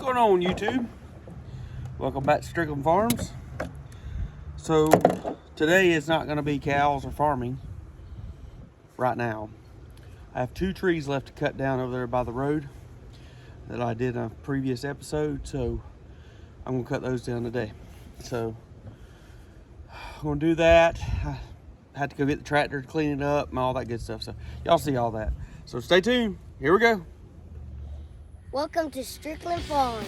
going on, YouTube? Welcome back to Strickland Farms. So today is not going to be cows or farming right now. I have 2 trees left to cut down over there by the road that I did in a previous episode, so I'm going to cut those down today. So I'm going to do that. I had to go get the tractor to clean it up and all that good stuff, so y'all see all that. So stay tuned. Here we go. Welcome to Strickland Farms.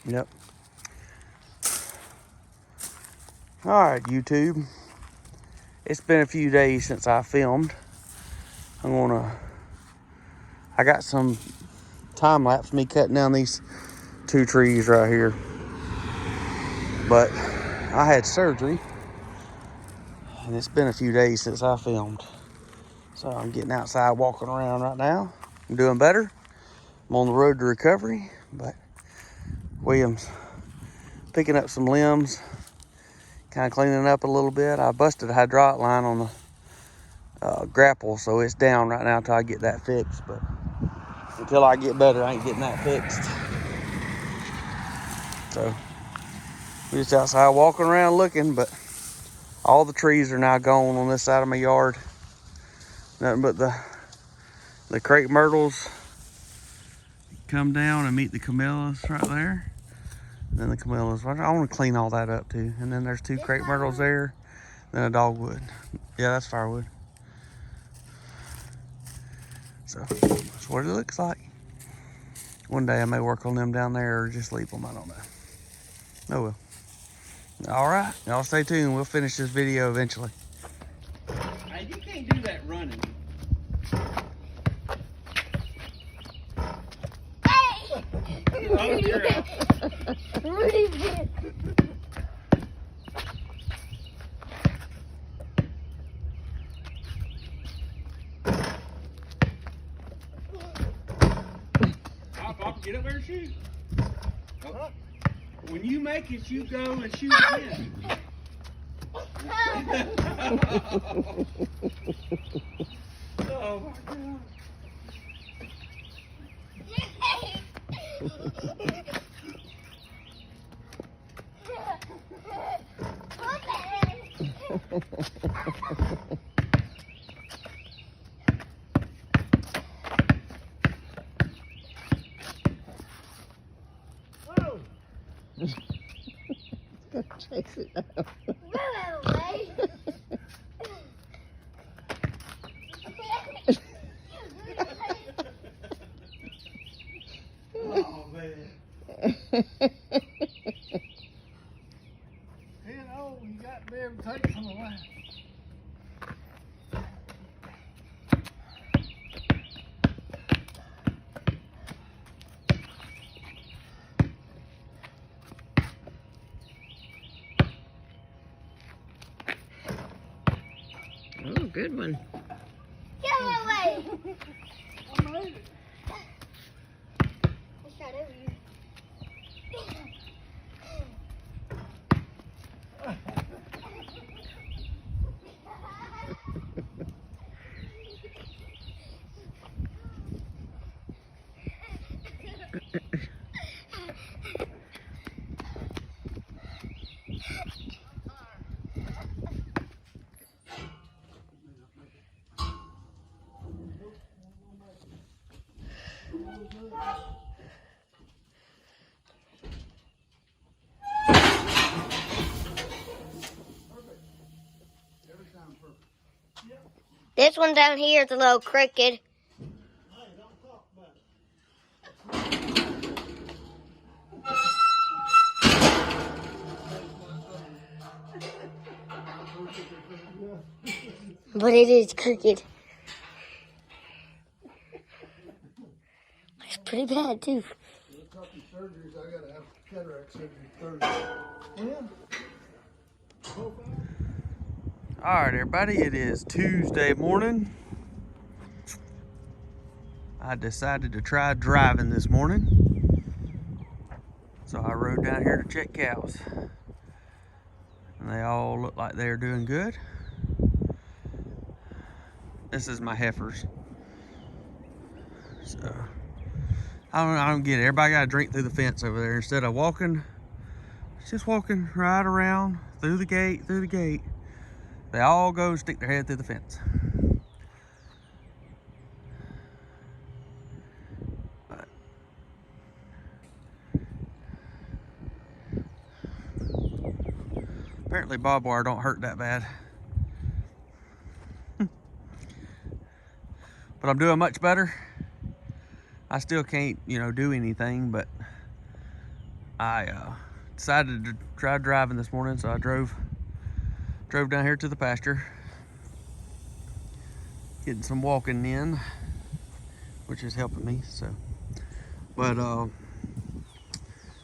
Yep. Alright, YouTube. It's been a few days since I filmed. I got some time lapse of me cutting down these 2 trees right here. But I had surgery, and it's been a few days since I filmed. So I'm getting outside walking around right now. I'm doing better. I'm on the road to recovery, but William's picking up some limbs, kind of cleaning up a little bit. I busted a hydraulic line on the grapple, so it's down right now until I get that fixed. But until I get better, I ain't getting that fixed. So we're just outside walking around looking, but all the trees are now gone on this side of my yard. Nothing but the crepe myrtles come down and meet the camellias right there. And then the camellias, I want to clean all that up too. And then there's 2 crepe myrtles there, then a dogwood. Yeah, that's firewood. So that's what it looks like. One day I may work on them down there or just leave them, I don't know. Oh well. All right, y'all stay tuned. We'll finish this video eventually. Hey, you can't do that running. Oh, you're out. Pop, get up there and shoot. Oh. When you make it, you go and shoot again. Oh my God. Go chase it down. Oh man. You know, you got to be able to take some away. Oh, good one. Get away! I made it. It's right over you. This one down here is a little crooked. But it is crooked. It's pretty bad too. Surgeries, I gotta have cataract surgery Thursday. All right, everybody, it is Tuesday morning. I decided to try driving this morning. So I rode down here to check cows. And they all look like they're doing good. This is my heifers. So I don't get it. Everybody got to drink through the fence over there instead of walking. Just walking right around through the gate, They all go stick their head through the fence. But apparently barbed wire don't hurt that bad. But I'm doing much better. I still can't, do anything, but I decided to try driving this morning, so I drove down here to the pasture, getting some walking in, which is helping me. So, but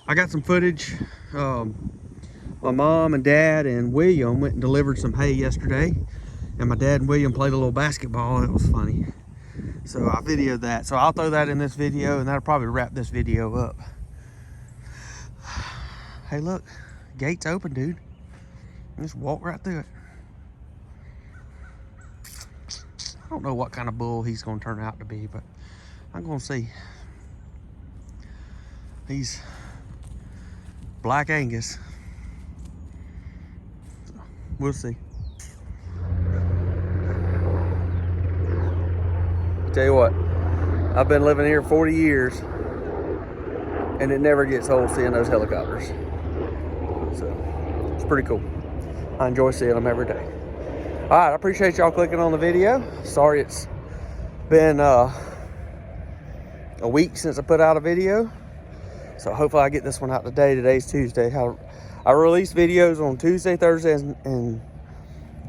I got some footage. My mom and dad and William went and delivered some hay yesterday, and my dad and William played a little basketball. It was funny. So I videoed that. So I'll throw that in this video, and that'll probably wrap this video up. Hey, look, gate's open, dude. Just walk right through it. I don't know what kind of bull he's gonna turn out to be, but I'm gonna see. He's Black Angus. So we'll see. Tell you what, I've been living here 40 years, and it never gets old seeing those helicopters. So it's pretty cool. I enjoy seeing them every day. All right, I appreciate y'all clicking on the video. Sorry it's been a week since I put out a video. So hopefully I get this one out today. Today's Tuesday. I release videos on Tuesday, Thursday, and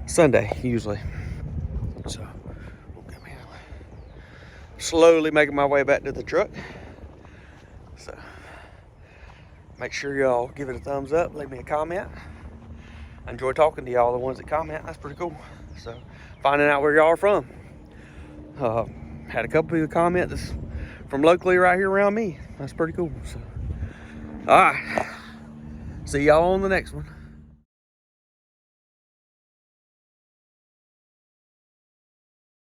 Sunday, usually. So slowly making my way back to the truck. So make sure y'all give it a thumbs up, leave me a comment. I enjoy talking to y'all, the ones that comment. That's pretty cool. So finding out where y'all are from. Had a couple people comment that's from locally right here around me. That's pretty cool. So all right, see y'all on the next one.